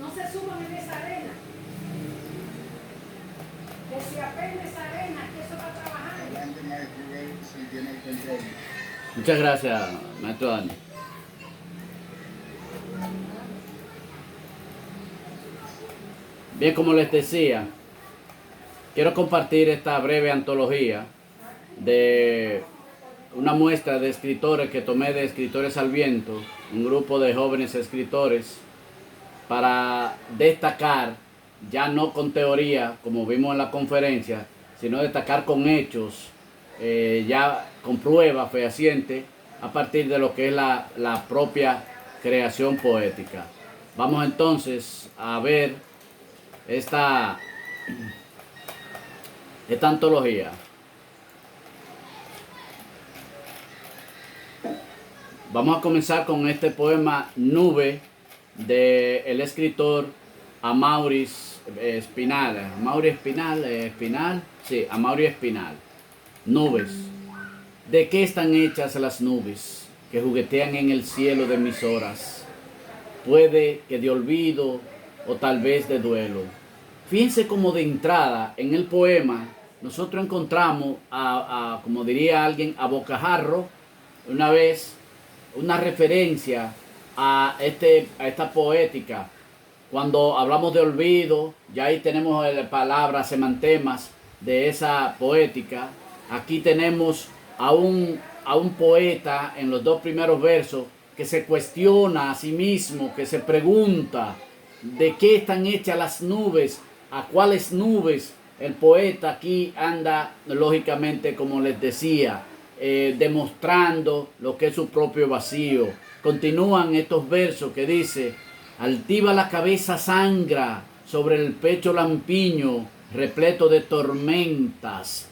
No se suban en esa arena. Que si apenas esa arena, que eso va a trabajar. Adelante, maestro, ver si tiene el control. Muchas gracias, maestro Dani. Bien, como les decía, quiero compartir esta breve antología de una muestra de escritores que tomé de Escritores al Viento, un grupo de jóvenes escritores, para destacar, ya no con teoría, como vimos en la conferencia, sino destacar con hechos, ya con pruebas fehacientes, a partir de lo que es la propia creación poética. Vamos entonces a ver esta antología. Vamos a comenzar con este poema Nube del escritor Amaury Espinal. Amaury Espinal, sí, Amaury Espinal. Nubes. ¿De qué están hechas las nubes que juguetean en el cielo de mis horas? Puede que de olvido o tal vez de duelo. Fíjense como de entrada en el poema nosotros encontramos como diría alguien, a bocajarro, una vez, una referencia a esta poética. Cuando hablamos de olvido, ya ahí tenemos palabras, semantemas de esa poética. Aquí tenemos a un poeta en los dos primeros versos que se cuestiona a sí mismo, que se pregunta de qué están hechas las nubes, a cuáles nubes. El poeta aquí anda, lógicamente, como les decía, demostrando lo que es su propio vacío. Continúan estos versos que dice: altiva la cabeza sangra, sobre el pecho lampiño, repleto de tormentas.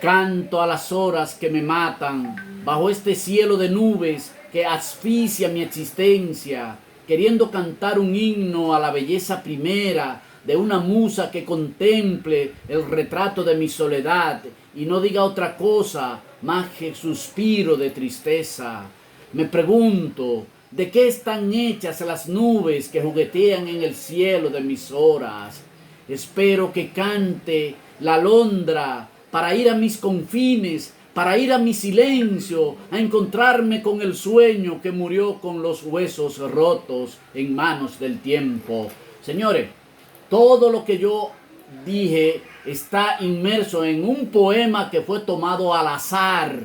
Canto a las horas que me matan, bajo este cielo de nubes que asfixia mi existencia, queriendo cantar un himno a la belleza primera de una musa que contemple el retrato de mi soledad y no diga otra cosa más que suspiro de tristeza. Me pregunto, ¿de qué están hechas las nubes que juguetean en el cielo de mis horas? Espero que cante la alondra para ir a mis confines, para ir a mi silencio, a encontrarme con el sueño que murió con los huesos rotos en manos del tiempo. Señores, todo lo que yo dije está inmerso en un poema que fue tomado al azar.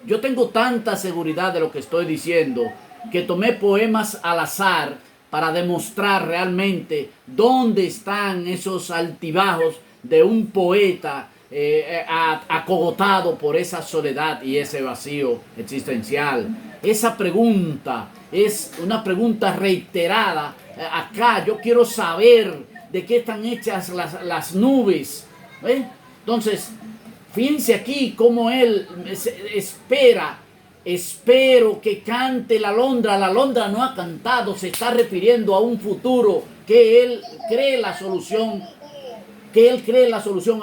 Yo tengo tanta seguridad de lo que estoy diciendo que tomé poemas al azar para demostrar realmente dónde están esos altibajos de un poeta acogotado por esa soledad y ese vacío existencial. Esa pregunta es una pregunta reiterada. Acá yo quiero saber de qué están hechas las nubes. Entonces, fíjense aquí cómo él espero que cante la alondra. La alondra no ha cantado, se está refiriendo a un futuro que él cree la solución,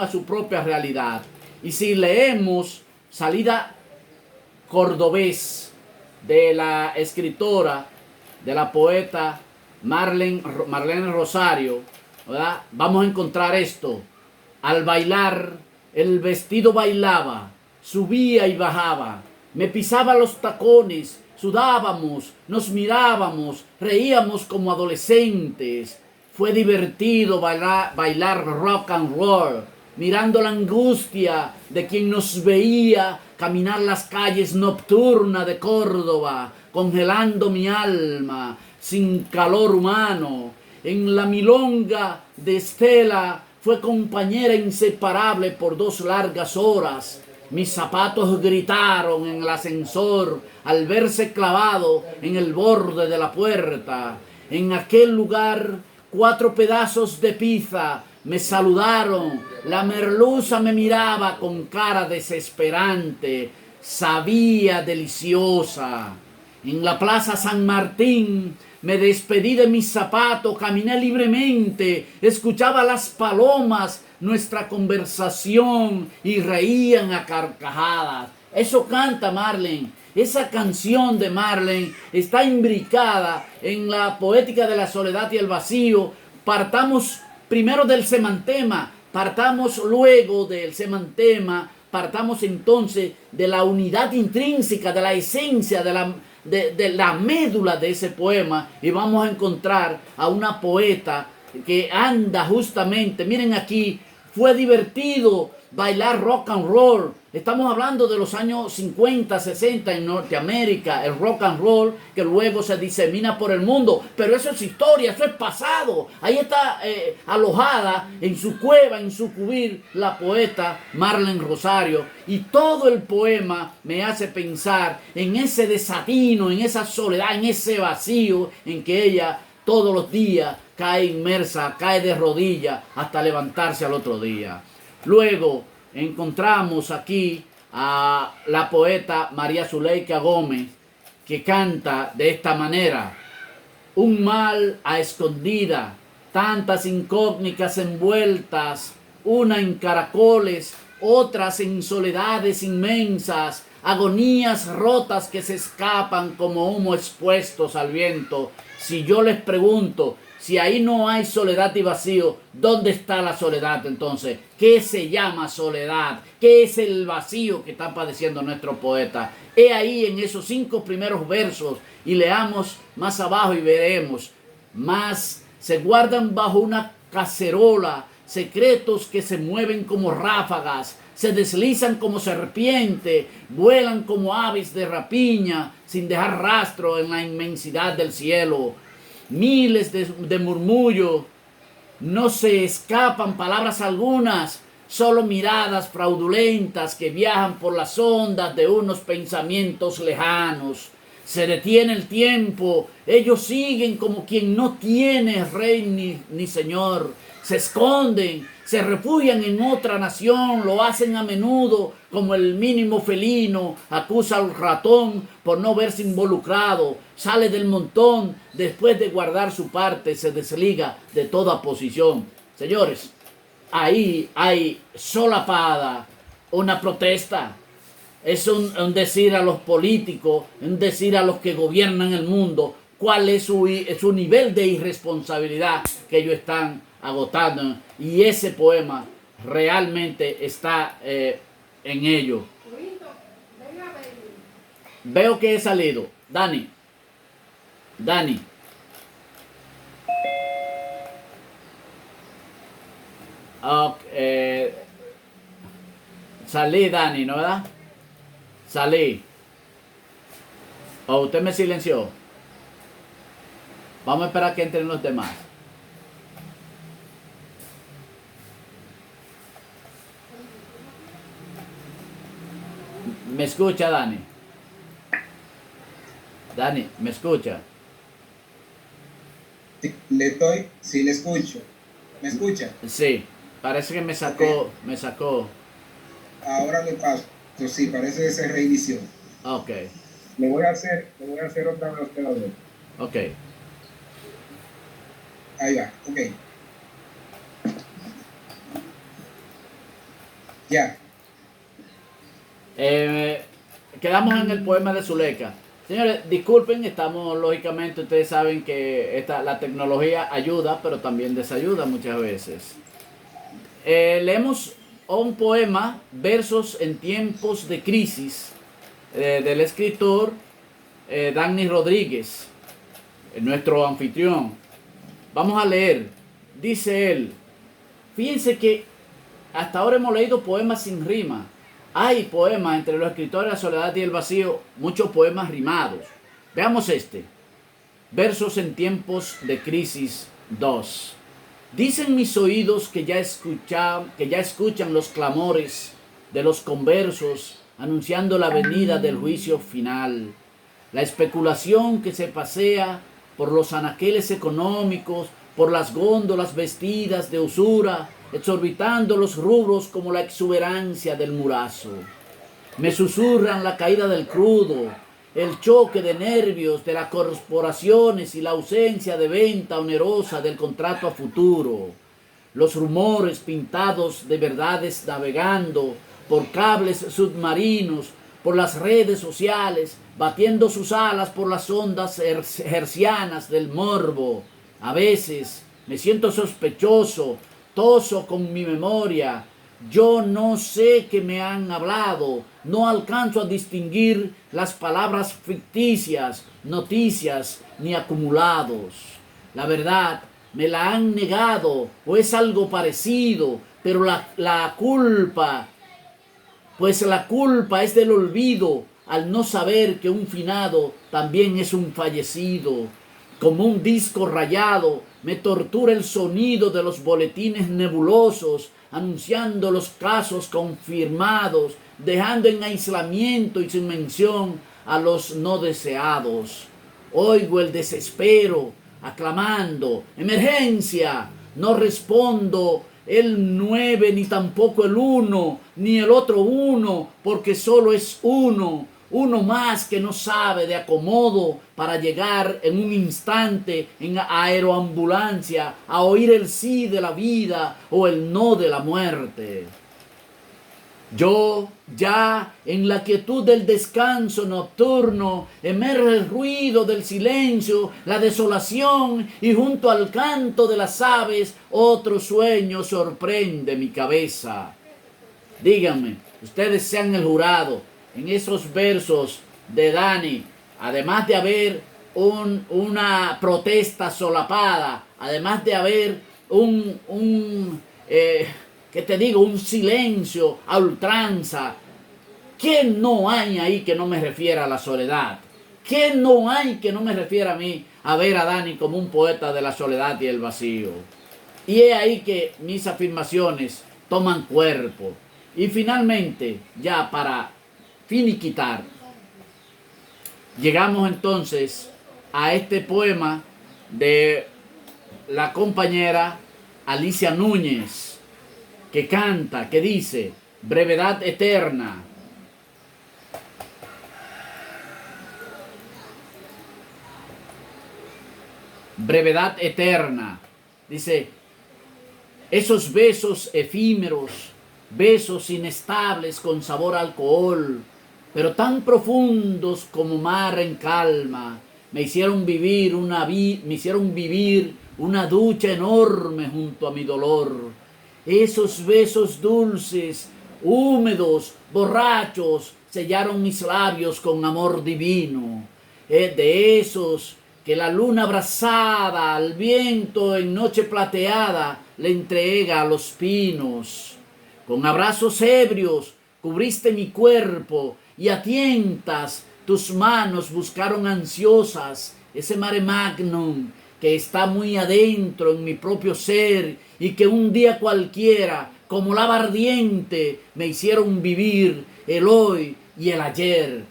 a su propia realidad. Y si leemos Salida Cordobés de la escritora, de la poeta Marlene Rosario, ¿verdad? Vamos a encontrar esto: al bailar, el vestido bailaba, subía y bajaba, me pisaba los tacones, sudábamos, nos mirábamos, reíamos como adolescentes. Fue divertido bailar rock and roll, mirando la angustia de quien nos veía caminar las calles nocturnas de Córdoba, congelando mi alma sin calor humano. En la milonga de Estela fue compañera inseparable por 2 largas horas. Mis zapatos gritaron en el ascensor al verse clavado en el borde de la puerta. En aquel lugar 4 pedazos de pizza me saludaron. La merluza me miraba con cara desesperante. Sabía deliciosa. En la Plaza San Martín me despedí de mis zapatos, caminé libremente, escuchaba las palomas nuestra conversación y reían a carcajadas. Eso canta Marlene. esa canción de Marlene está imbricada en la poética de la soledad y el vacío. Partamos primero del semantema, partamos luego del semantema, partamos entonces de la unidad intrínseca, de la esencia, de la médula de ese poema, y vamos a encontrar a una poeta que anda justamente, miren aquí, fue divertido bailar rock and roll. Estamos hablando de los años 50, 60 en Norteamérica, el rock and roll que luego se disemina por el mundo. Pero eso es historia, eso es pasado. Ahí está alojada en su cueva, en su cubir, la poeta Marlene Rosario. Y todo el poema me hace pensar en ese desatino, en esa soledad, en ese vacío en que ella todos los días cae inmersa, cae de rodillas hasta levantarse al otro día. Luego encontramos aquí a la poeta María Zuleika Gómez, que canta de esta manera: un mal a escondida, tantas incógnitas envueltas, una en caracoles, otras en soledades inmensas, agonías rotas que se escapan como humo expuestos al viento. Si yo les pregunto, si ahí no hay soledad y vacío, ¿dónde está la soledad entonces? ¿Qué se llama soledad? ¿Qué es el vacío que está padeciendo nuestro poeta? He ahí en esos 5 primeros versos, y leamos más abajo y veremos. Más se guardan bajo una cacerola secretos que se mueven como ráfagas, se deslizan como serpiente, vuelan como aves de rapiña, sin dejar rastro en la inmensidad del cielo. Miles de murmullos, no se escapan palabras algunas, solo miradas fraudulentas que viajan por las ondas de unos pensamientos lejanos. Se detiene el tiempo, ellos siguen como quien no tiene rey ni señor. Se esconden, se refugian en otra nación, lo hacen a menudo como el mínimo felino acusa al ratón por no verse involucrado, sale del montón, después de guardar su parte se desliga de toda posición. Señores, ahí hay solapada una protesta. Es un decir a los políticos, un decir a los que gobiernan el mundo, cuál es su nivel de irresponsabilidad que ellos están agotando, y ese poema realmente está en ello. Veo que he salido. Dani. Okay. Salí, Dani, ¿no verdad? Salí. ¿O usted me silenció? Vamos a esperar que entren los demás. ¿Me escucha, Dani? Dani, ¿me escucha? Sí, le escucho. ¿Me escucha? Sí, parece que me sacó, Okay. me sacó. Ahora le paso. Sí, parece que se reinició. Ok, Le voy a hacer otra vez a usted a ver. ok. Ahí va, ok. Ya. Quedamos en el poema de Zuleika. Señores, disculpen, estamos lógicamente, ustedes saben que la tecnología ayuda, pero también desayuda muchas veces. Leemos un poema, Versos en tiempos de crisis, del escritor Dani Rodríguez, nuestro anfitrión. Vamos a leer. Dice él: fíjense que hasta ahora hemos leído poemas sin rima. Hay poemas entre los escritores de la soledad y el vacío, muchos poemas rimados. Veamos este. Versos en tiempos de crisis 2. Dicen mis oídos que ya escuchan los clamores de los conversos anunciando la venida del juicio final. La especulación que se pasea por los anaqueles económicos, por las góndolas vestidas de usura, exorbitando los rubros como la exuberancia del murazo. Me susurran la caída del crudo, el choque de nervios de las corporaciones y la ausencia de venta onerosa del contrato a futuro. Los rumores pintados de verdades navegando por cables submarinos por las redes sociales, batiendo sus alas por las ondas hercianas del morbo. A veces me siento sospechoso, toso con mi memoria. Yo no sé qué me han hablado, no alcanzo a distinguir las palabras ficticias, noticias ni acumulados. La verdad me la han negado o es algo parecido, pero la culpa, pues la culpa es del olvido al no saber que un finado también es un fallecido. Como un disco rayado, me tortura el sonido de los boletines nebulosos, anunciando los casos confirmados, dejando en aislamiento y sin mención a los no deseados. Oigo el desespero, aclamando, ¡emergencia! No respondo el 9, ni tampoco el 1, ni el otro 1, porque solo es uno más que no sabe de acomodo para llegar en un instante en aeroambulancia a oír el sí de la vida o el no de la muerte. Yo, ya en la quietud del descanso nocturno, emerge el ruido del silencio, la desolación, y junto al canto de las aves, otro sueño sorprende mi cabeza. Díganme, ustedes sean el jurado, en esos versos de Dani, además de haber una protesta solapada, además de haber un silencio a ultranza, ¿qué no hay ahí que no me refiera a la soledad? ¿Qué no hay que no me refiera a mí a ver a Dani como un poeta de la soledad y el vacío? Y es ahí que mis afirmaciones toman cuerpo. Y finalmente, ya para finiquitar, llegamos entonces a este poema de la compañera Alicia Núñez, que canta, que dice: brevedad eterna. Brevedad eterna. Dice: esos besos efímeros, besos inestables con sabor a alcohol, pero tan profundos como mar en calma, me hicieron vivir una ducha enorme junto a mi dolor. Esos besos dulces, húmedos, borrachos, sellaron mis labios con amor divino. De esos que la luna abrazada al viento en noche plateada le entrega a los pinos. Con abrazos ebrios cubriste mi cuerpo y a tientas tus manos buscaron ansiosas ese mare magnum que está muy adentro en mi propio ser y que un día cualquiera, como lava ardiente, me hicieron vivir el hoy y el ayer.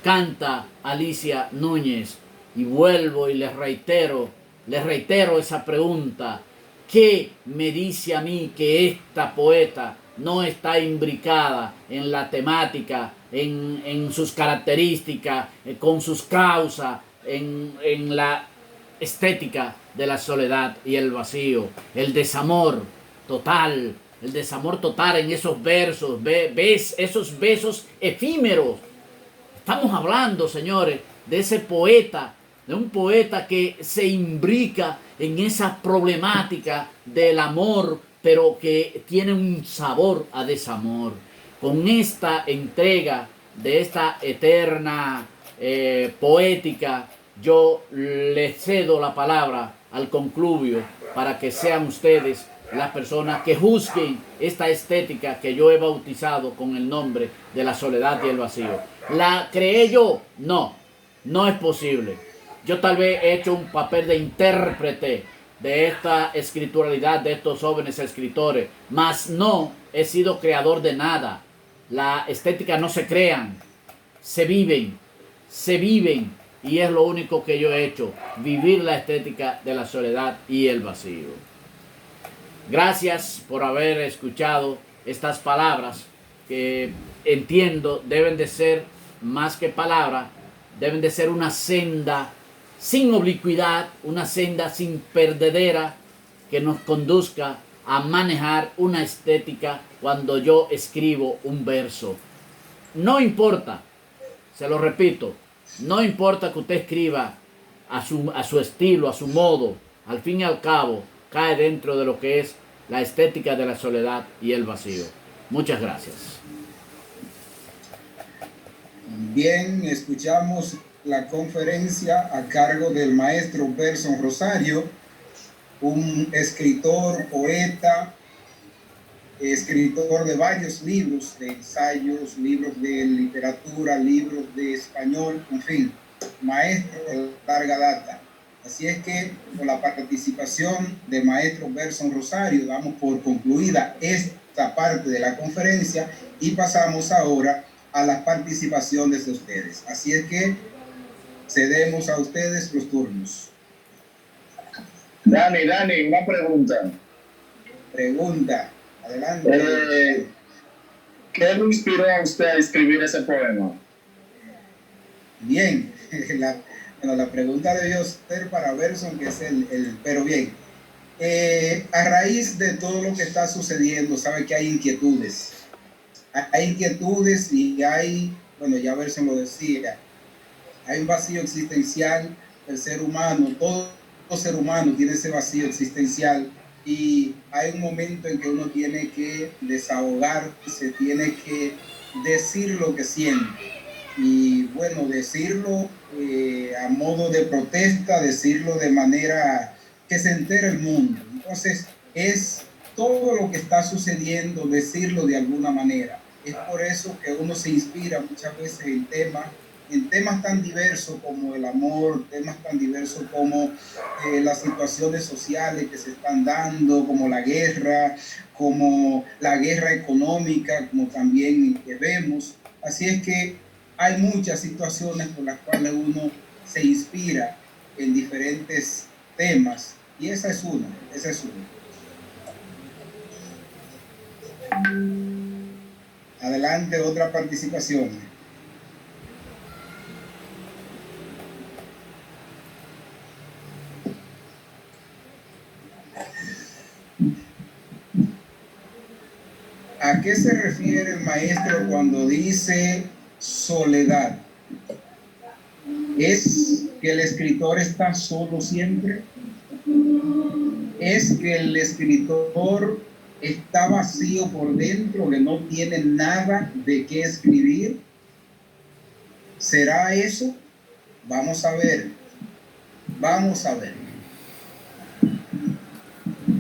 Canta Alicia Núñez, y vuelvo y les reitero esa pregunta: ¿qué me dice a mí que esta poeta no está imbricada en la temática, en sus características, con sus causas, en la estética de la soledad y el vacío, el desamor total en esos versos, esos besos efímeros? Estamos hablando, señores, de ese poeta, de un poeta que se imbrica en esa problemática del amor, pero que tiene un sabor a desamor. Con esta entrega de esta eterna poética, yo les cedo la palabra al concluvio para que sean ustedes las personas que juzguen esta estética que yo he bautizado con el nombre de la soledad y el vacío. ¿La creé yo? No, no es posible. Yo tal vez he hecho un papel de intérprete de esta escrituralidad de estos jóvenes escritores, mas no he sido creador de nada. La estética no se crean, se viven, y es lo único que yo he hecho, vivir la estética de la soledad y el vacío. Gracias por haber escuchado estas palabras que entiendo deben de ser más que palabras, deben de ser una senda sin oblicuidad, una senda sin perdedera que nos conduzca a manejar una estética cuando yo escribo un verso. no importa, se lo repito, no importa que usted escriba a su estilo, a su modo, al fin y al cabo, cae dentro de lo que es la estética de la soledad y el vacío. Muchas gracias. Bien, escuchamos la conferencia a cargo del maestro Berson Rosario, un escritor, poeta, escritor de varios libros de ensayos, libros de literatura, libros de español, en fin, maestro de larga data. Así es que con la participación del maestro Berson Rosario damos por concluida esta parte de la conferencia y pasamos ahora a las participaciones de ustedes. Así es que cedemos a ustedes los turnos. Dani, una pregunta. Pregunta, adelante. ¿Qué lo inspiró a usted a escribir ese poema? Bien, la pregunta debió ser para Berson, que es pero bien. A raíz de todo lo que está sucediendo, sabe que hay inquietudes. Hay inquietudes y hay, bueno, ya Berson lo decía, hay un vacío existencial del ser humano. Todo ser humano tiene ese vacío existencial y hay un momento en que uno tiene que desahogarse, tiene que decir lo que siente. Y bueno, decirlo a modo de protesta, decirlo de manera que se entere el mundo. Entonces, es todo lo que está sucediendo, decirlo de alguna manera. Es por eso que uno se inspira muchas veces en temas tan diversos como el amor, temas tan diversos como las situaciones sociales que se están dando, como la guerra económica, como también que vemos. Así es que hay muchas situaciones por las cuales uno se inspira en diferentes temas y esa es una. Adelante, otra participación. ¿A qué se refiere el maestro cuando dice soledad? ¿Es que el escritor está solo siempre? ¿Es que el escritor está vacío por dentro, que no tiene nada de qué escribir? ¿Será eso? Vamos a ver.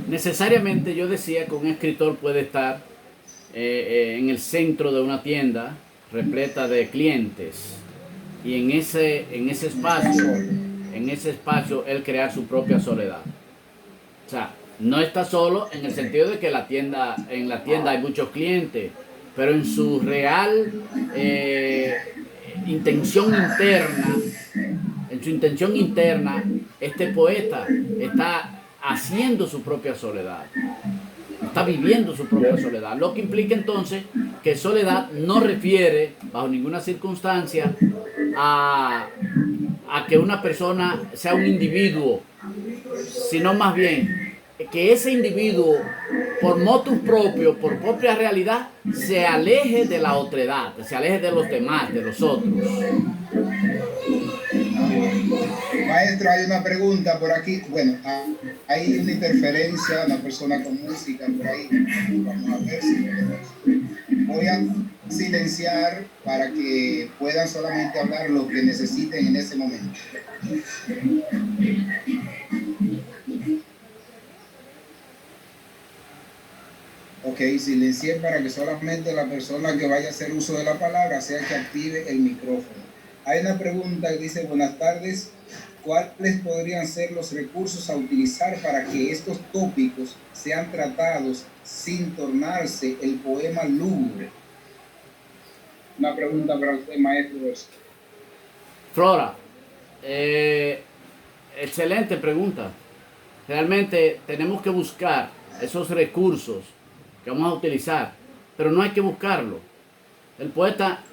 Necesariamente yo decía que un escritor puede estar en el centro de una tienda repleta de clientes y en ese espacio él crear su propia soledad. O sea, no está solo en el sentido de que en la tienda hay muchos clientes, pero en su real intención interna, este poeta está haciendo su propia soledad. Está viviendo su propia soledad, lo que implica entonces que soledad no refiere bajo ninguna circunstancia a que una persona sea un individuo, sino más bien que ese individuo por motus propio, por propia realidad, se aleje de la otredad, se aleje de los demás, de los otros. Maestro, hay una pregunta por aquí. Bueno, hay una interferencia, una persona con música por ahí. Vamos a ver si voy a silenciar para que puedan solamente hablar lo que necesiten en ese momento. Ok, silencié para que solamente la persona que vaya a hacer uso de la palabra sea que active el micrófono. Hay una pregunta que dice: buenas tardes, ¿cuáles podrían ser los recursos a utilizar para que estos tópicos sean tratados sin tornarse el poema lúgubre? Una pregunta para usted, maestro. Flora, excelente pregunta. Realmente tenemos que buscar esos recursos que vamos a utilizar, pero no hay que buscarlo. El poeta,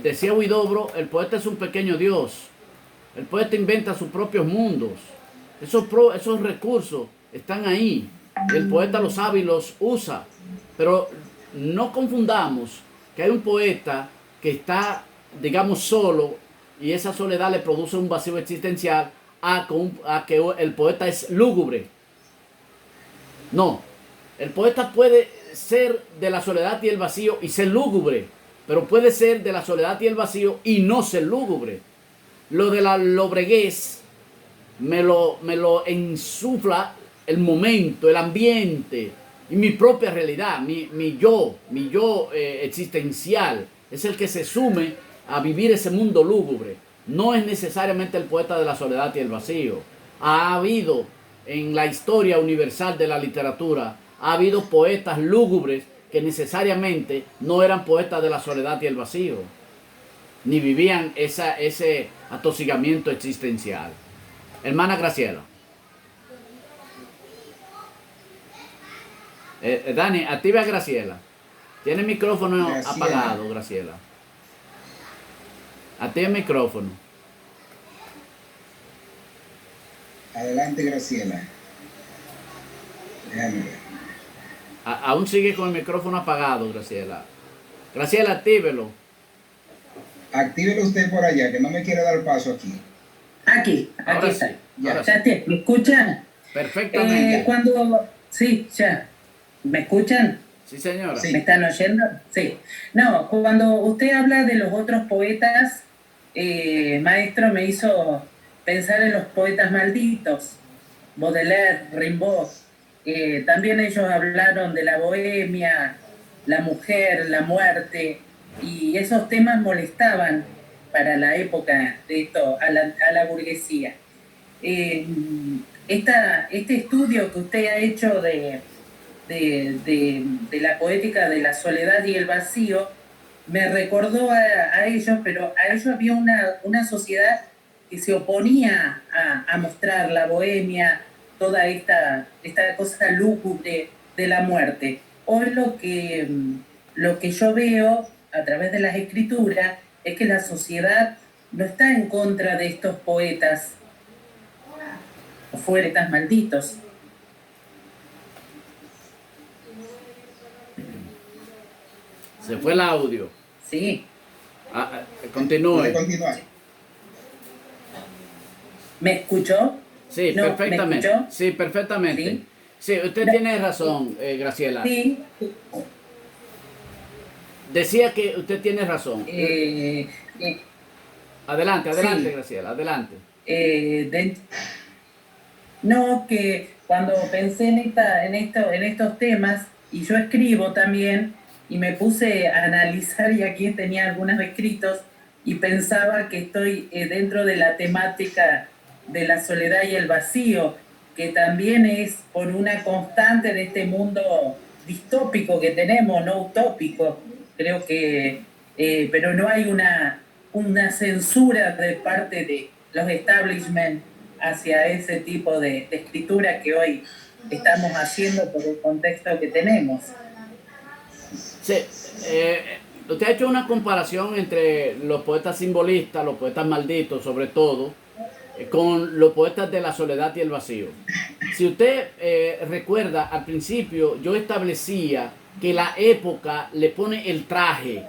decía Huidobro, el poeta es un pequeño Dios. El poeta inventa sus propios mundos. Esos recursos están ahí. El poeta los sabe y los usa. Pero no confundamos que hay un poeta que está, digamos, solo y esa soledad le produce un vacío existencial a que el poeta es lúgubre. No, el poeta puede ser de la soledad y el vacío y ser lúgubre, pero puede ser de la soledad y el vacío y no ser lúgubre. Lo de la lobreguez me lo ensufla el momento, el ambiente y mi propia realidad, mi yo existencial es el que se sume a vivir ese mundo lúgubre. No es necesariamente el poeta de la soledad y el vacío. Ha habido en la historia universal de la literatura, ha habido poetas lúgubres que necesariamente no eran poetas de la soledad y el vacío, ni vivían ese atosigamiento existencial. Hermana Graciela. Dani, activa a Graciela. Tiene el micrófono apagado, Graciela. Activa el micrófono. Adelante, Graciela. Déjame ver. Aún sigue con el micrófono apagado, Graciela. Graciela, actívelo. Actívelo usted por allá, que no me quiere dar paso aquí. Aquí Ahora está. sí, Ya. ahora Ya te, ¿me escuchan? Perfectamente. Sí, ya. ¿Me escuchan? Sí, señora. Sí. ¿Me están oyendo? Sí. No, cuando usted habla de los otros poetas, maestro, me hizo pensar en los poetas malditos, Baudelaire, Rimbaud. También ellos hablaron de la bohemia, la mujer, la muerte, y esos temas molestaban para la época de esto, a la burguesía. Este estudio que usted ha hecho de la poética de la soledad y el vacío me recordó a ellos, pero a ellos había una sociedad que se oponía a mostrar la bohemia, toda esta cosa lúgubre de la muerte. Hoy lo que yo veo a través de las escrituras es que la sociedad no está en contra de estos poetas malditos. Se fue el audio. Sí. Continúe. ¿Puede continuar? ¿Me escuchó? Sí, No, ¿me perfectamente. escuchó? Sí, perfectamente. Sí. Sí, usted tiene razón, Graciela. Sí. Decía que usted tiene razón. Adelante, sí. Graciela, adelante. No, que cuando pensé en estos temas, y yo escribo también, y me puse a analizar, y aquí tenía algunos escritos, y pensaba que estoy dentro de la temática de la soledad y el vacío, que también es por una constante de este mundo distópico que tenemos, no utópico, creo que, pero no hay una censura de parte de los establishment hacia ese tipo de escritura que hoy estamos haciendo por el contexto que tenemos. Sí, usted ha hecho una comparación entre los poetas simbolistas, los poetas malditos sobre todo, con los poetas de la soledad y el vacío. Si usted recuerda, al principio yo establecía que la época le pone el traje.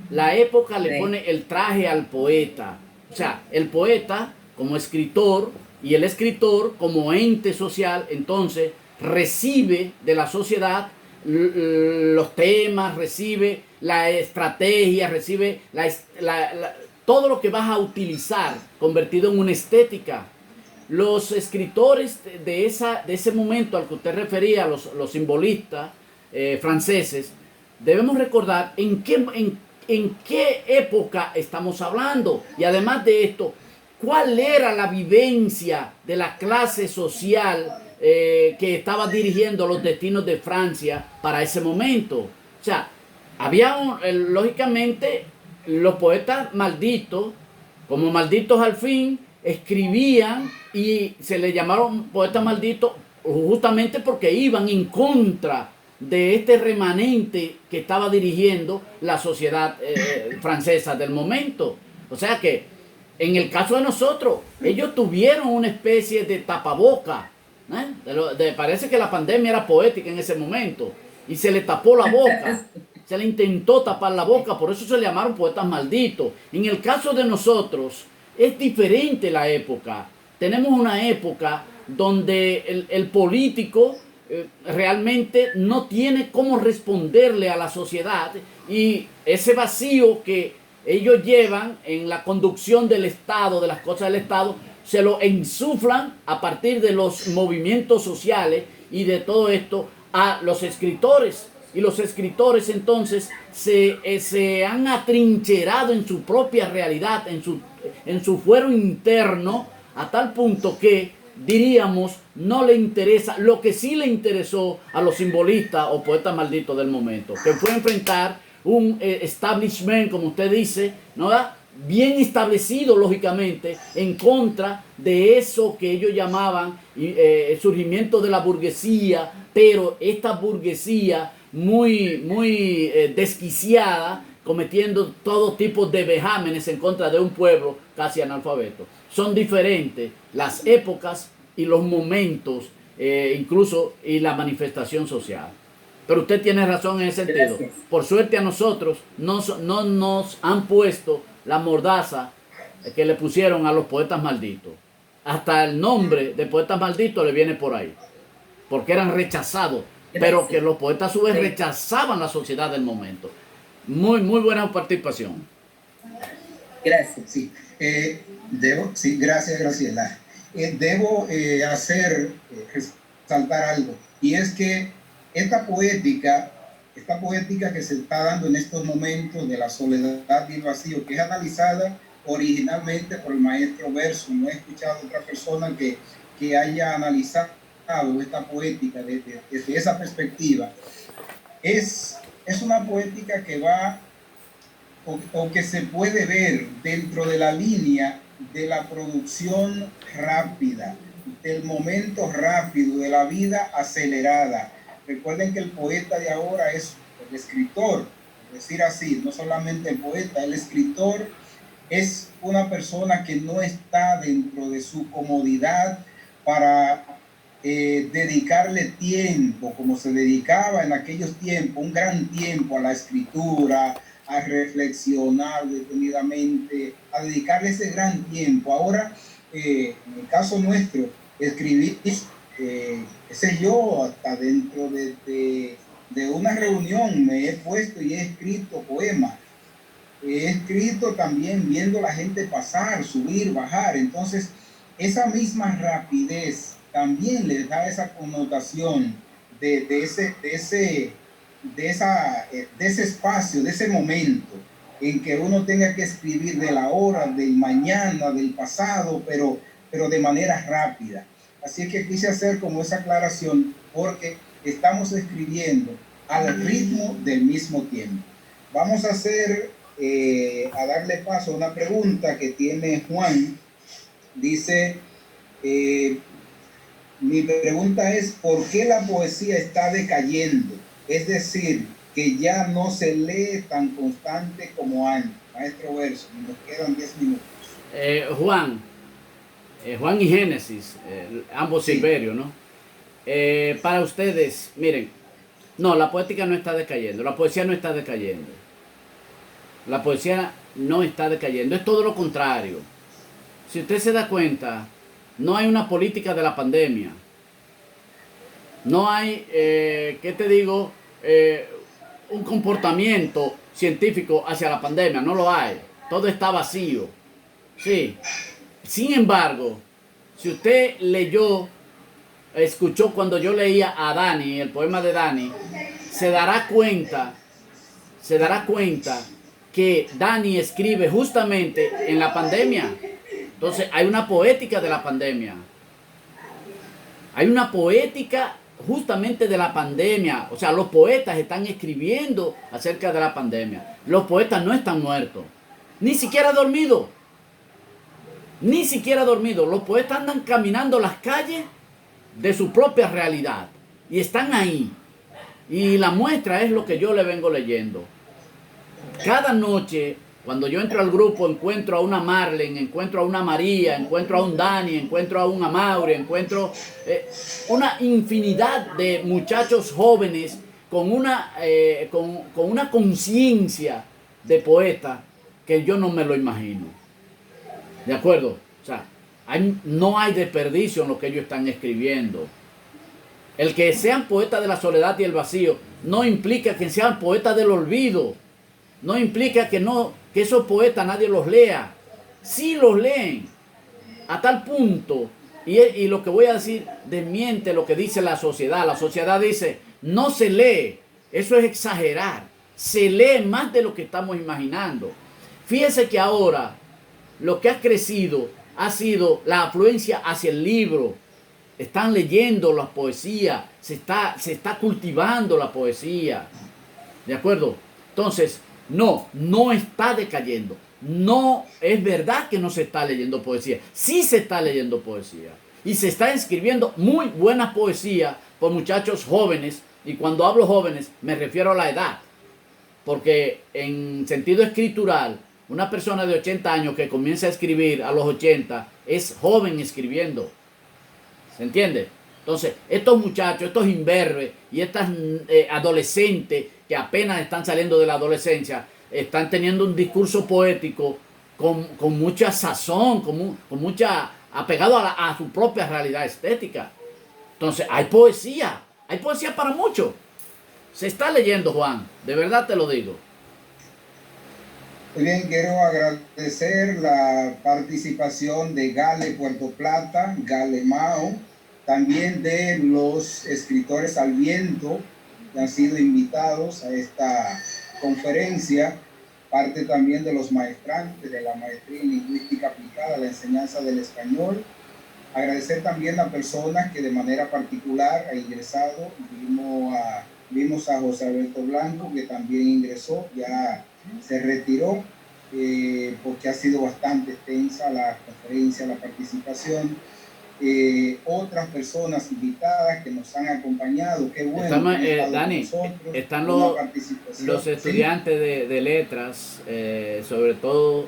La época le pone el traje al poeta. O sea, el poeta como escritor y el escritor como ente social, entonces recibe de la sociedad los temas, recibe la estrategia, recibe todo lo que vas a utilizar convertido en una estética. Los escritores de ese momento al que usted refería, los simbolistas franceses, debemos recordar en qué época estamos hablando. Y además de esto, ¿cuál era la vivencia de la clase social que estaba dirigiendo los destinos de Francia para ese momento? O sea, había lógicamente los poetas malditos, como malditos al fin, escribían y se les llamaron poetas malditos justamente porque iban en contra de este remanente que estaba dirigiendo la sociedad francesa del momento. O sea que en el caso de nosotros, ellos tuvieron una especie de tapaboca. Parece que la pandemia era poética en ese momento y se le tapó la boca. se le intentó tapar la boca, por eso se le llamaron poetas malditos. En el caso de nosotros, es diferente la época. Tenemos una época donde el político realmente no tiene cómo responderle a la sociedad, y ese vacío que ellos llevan en la conducción del Estado, de las cosas del Estado, se lo insuflan a partir de los movimientos sociales y de todo esto a los escritores. Y los escritores entonces se han atrincherado en su propia realidad, en su fuero interno, a tal punto que, diríamos, no le interesa lo que sí le interesó a los simbolistas o poetas malditos del momento, que fue enfrentar un establishment, como usted dice, ¿no? Bien establecido, lógicamente, en contra de eso que ellos llamaban el surgimiento de la burguesía, pero esta burguesía muy desquiciada, cometiendo todo tipo de vejámenes en contra de un pueblo casi analfabeto. Son diferentes las épocas y los momentos, incluso, y la manifestación social. Pero usted tiene razón en ese sentido. Gracias. Por suerte a nosotros no nos han puesto la mordaza que le pusieron a los poetas malditos. Hasta el nombre de poetas malditos le viene por ahí, porque eran rechazados, pero que los poetas a su vez rechazaban la sociedad del momento. Muy buena participación. Gracias. Sí, sí, gracias, Graciela. Debo resaltar algo, y es que esta poética que se está dando en estos momentos de la soledad y el vacío, que es analizada originalmente por el maestro Verso, no he escuchado a otra persona que haya analizado esta poética desde esa perspectiva, es una poética que va o que se puede ver dentro de la línea de la producción rápida, del momento rápido, de la vida acelerada. Recuerden que el poeta de ahora es el escritor, es decir así, no solamente el poeta, el escritor es una persona que no está dentro de su comodidad para dedicarle tiempo, como se dedicaba en aquellos tiempos, un gran tiempo a la escritura, a reflexionar detenidamente, a dedicarle ese gran tiempo. Ahora, en el caso nuestro, escribir, qué sé yo, hasta dentro de una reunión me he puesto y he escrito poemas. He escrito también viendo la gente pasar, subir, bajar. Entonces, esa misma rapidez también le da esa connotación de ese espacio, de ese momento en que uno tenga que escribir de la hora, del mañana, del pasado, pero de manera rápida. Así que quise hacer como esa aclaración, porque estamos escribiendo al ritmo del mismo tiempo. Vamos a darle paso a una pregunta que tiene Juan. Dice, mi pregunta es, ¿por qué la poesía está decayendo? Es decir, que ya no se lee tan constante como antes. Maestro Verso, nos quedan 10 minutos. Juan y Génesis, ambos Sí. Silverio, ¿no? Para ustedes, miren, no, la poética no está decayendo, la poesía no está decayendo. La poesía no está decayendo, es todo lo contrario. Si usted se da cuenta, no hay una política de la pandemia. No hay, ¿qué te digo? Un comportamiento científico hacia la pandemia, no lo hay. Todo está vacío. Sí. Sin embargo, si usted escuchó cuando yo leía a Dani, el poema de Dani, se dará cuenta que Dani escribe justamente en la pandemia. Entonces hay una poética de la pandemia. Hay una poética justamente de la pandemia. O sea, los poetas están escribiendo acerca de la pandemia. Los poetas no están muertos, ni siquiera dormidos. Ni siquiera dormidos. Los poetas andan caminando las calles de su propia realidad y están ahí. Y la muestra es lo que yo le vengo leyendo. Cada noche, cuando yo entro al grupo, encuentro a una Marlene, encuentro a una María, encuentro a un Dani, encuentro a un Amaury, encuentro una infinidad de muchachos jóvenes con una conciencia de poeta que yo no me lo imagino. ¿De acuerdo? O sea, no hay desperdicio en lo que ellos están escribiendo. El que sean poetas de la soledad y el vacío no implica que sean poetas del olvido. No implica que esos poetas nadie los lea. Sí los leen. A tal punto, y lo que voy a decir desmiente lo que dice la sociedad. La sociedad dice, no se lee. Eso es exagerar. Se lee más de lo que estamos imaginando. Fíjese que ahora lo que ha crecido ha sido la afluencia hacia el libro. Están leyendo la poesía, se está cultivando la poesía. ¿De acuerdo? Entonces, no está decayendo. No es verdad que no se está leyendo poesía. Sí se está leyendo poesía. Y se está escribiendo muy buena poesía por muchachos jóvenes. Y cuando hablo jóvenes, me refiero a la edad. Porque en sentido escritural, una persona de 80 años que comienza a escribir a los 80 es joven escribiendo. ¿Se entiende? Entonces, estos muchachos, estos imberbes y estas adolescentes que apenas están saliendo de la adolescencia, están teniendo un discurso poético con mucha sazón, con mucha apegado a su propia realidad estética. Entonces, hay poesía para muchos. Se está leyendo, Juan, de verdad te lo digo. Muy bien, quiero agradecer la participación de Gale Puerto Plata, Gale Mao, también de los escritores al viento que han sido invitados a esta conferencia, parte también de los maestrantes de la maestría en lingüística aplicada a la enseñanza del español. Agradecer también a personas que de manera particular ha ingresado. Vimos a José Alberto Blanco, que también ingresó, ya se retiró porque ha sido bastante extensa la conferencia, la participación. Otras personas invitadas que nos han acompañado, qué bueno. Dani, están los estudiantes de letras, sobre todo,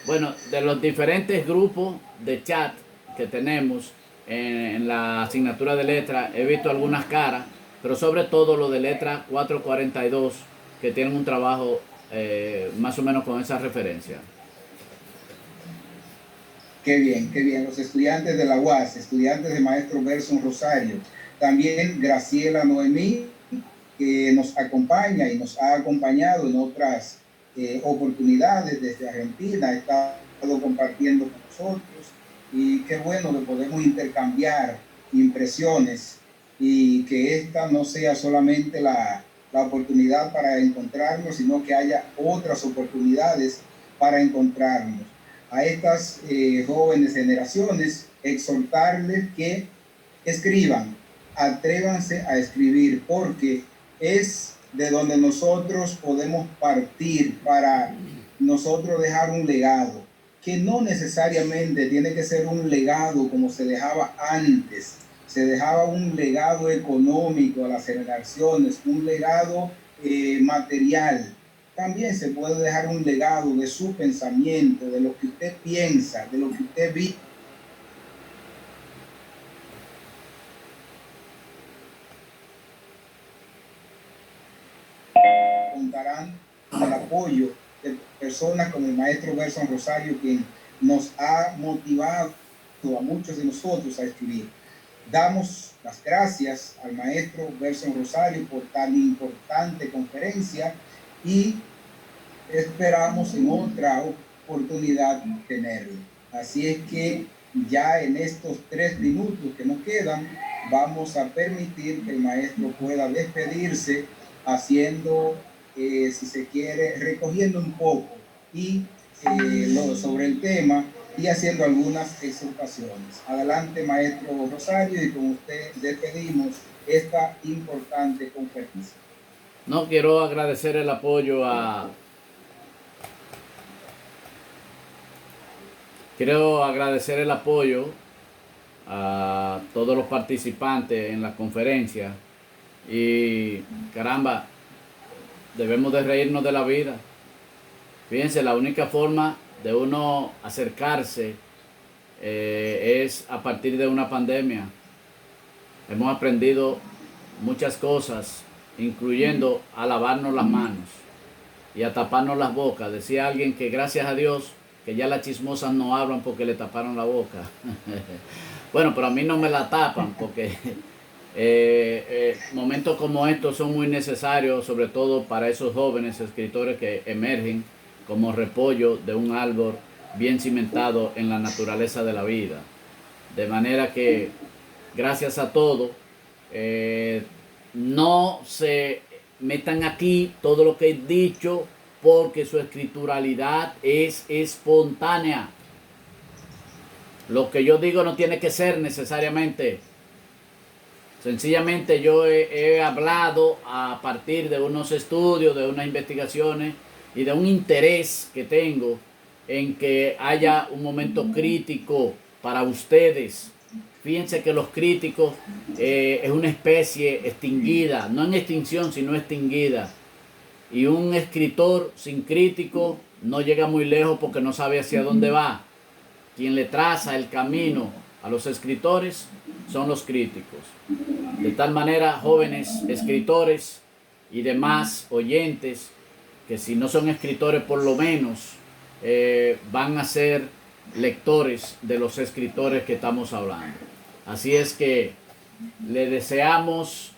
bueno, de los diferentes grupos de chat que tenemos en la asignatura de letras. He visto algunas caras, pero sobre todo los de letra 442, que tienen un trabajo más o menos con esa referencia. Qué bien. Los estudiantes de la UAS, estudiantes de Maestro Gerson Rosario. También Graciela Noemí, que nos acompaña y nos ha acompañado en otras oportunidades desde Argentina. Ha estado compartiendo con nosotros. Y qué bueno que podemos intercambiar impresiones y que esta no sea solamente la oportunidad para encontrarnos, sino que haya otras oportunidades para encontrarnos. A estas jóvenes generaciones, exhortarles que escriban, atrévanse a escribir, porque es de donde nosotros podemos partir para nosotros dejar un legado, que no necesariamente tiene que ser un legado como se dejaba antes. Se dejaba un legado económico a las generaciones, un legado material. También se puede dejar un legado de su pensamiento, de lo que usted piensa, de lo que usted vive. Contarán con el apoyo de personas como el maestro Gerson Rosario, quien nos ha motivado a muchos de nosotros a escribir. Damos las gracias al maestro Gerson Rosario por tan importante conferencia y esperamos en otra oportunidad tenerlo. Así es que ya en estos 3 minutos que nos quedan, vamos a permitir que el maestro pueda despedirse haciendo, si se quiere, recogiendo un poco y sobre el tema y haciendo algunas exhortaciones. Adelante, maestro Rosario, y con usted despedimos esta importante conferencia. No, quiero agradecer el apoyo a todos los participantes en la conferencia. Y caramba, debemos de reírnos de la vida. Fíjense, la única forma de uno acercarse es a partir de una pandemia. Hemos aprendido muchas cosas incluyendo a lavarnos las manos y a taparnos las bocas. Decía alguien que gracias a Dios que ya las chismosas no hablan porque le taparon la boca. Bueno, pero a mí no me la tapan porque momentos como estos son muy necesarios, sobre todo para esos jóvenes escritores que emergen como repollo de un árbol bien cimentado en la naturaleza de la vida. De manera que, gracias a todo, no se metan aquí todo lo que he dicho porque su escrituralidad es espontánea. Lo que yo digo no tiene que ser necesariamente. Sencillamente yo he hablado a partir de unos estudios, de unas investigaciones y de un interés que tengo en que haya un momento crítico para ustedes. Fíjense que los críticos es una especie extinguida, no en extinción, sino extinguida. Y un escritor sin crítico no llega muy lejos porque no sabe hacia dónde va. Quien le traza el camino a los escritores son los críticos. De tal manera, jóvenes escritores y demás oyentes, que si no son escritores por lo menos van a ser lectores de los escritores que estamos hablando. Así es que les deseamos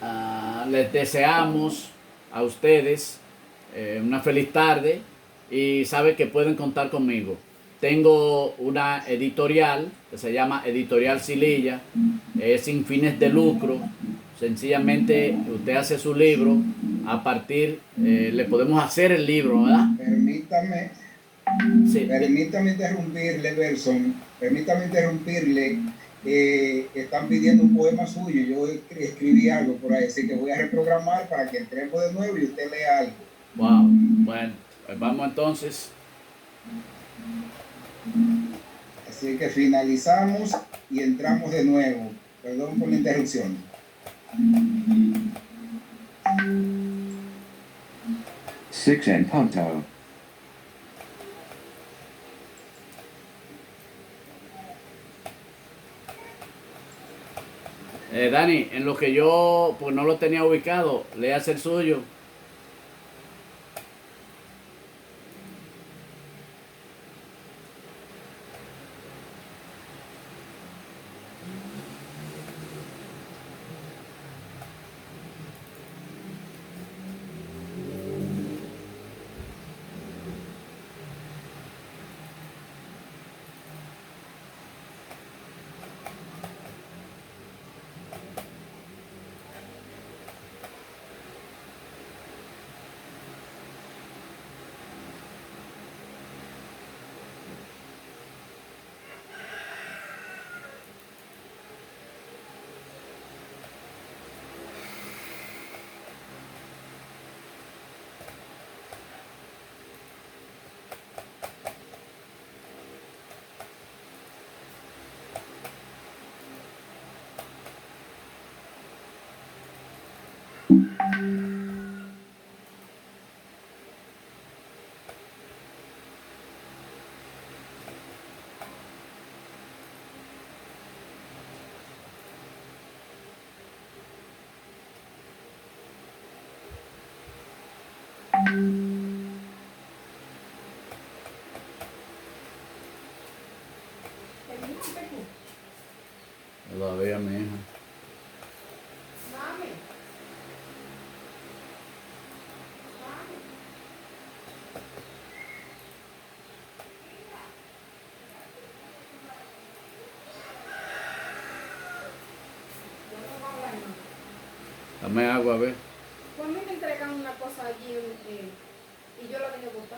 a ustedes una feliz tarde y saben que pueden contar conmigo. Tengo una editorial que se llama Editorial Sililla, es sin fines de lucro. Sencillamente usted hace su libro, a partir, le podemos hacer el libro, ¿verdad? Sí. Permítame interrumpirle, Berson. Permítame interrumpirle. Están pidiendo un poema suyo. Yo escribí algo por ahí, así que voy a reprogramar para que entremos de nuevo y usted lea algo. Wow. Bueno, pues vamos entonces. Así que finalizamos y entramos de nuevo. Perdón por la interrupción. Six en punto. Dani, en lo que yo pues no lo tenía ubicado, léase el suyo. Todavía, mi hija. Mami. Dame agua, a ver. Pues a mí me entregan una cosa allí y yo la tengo que botar.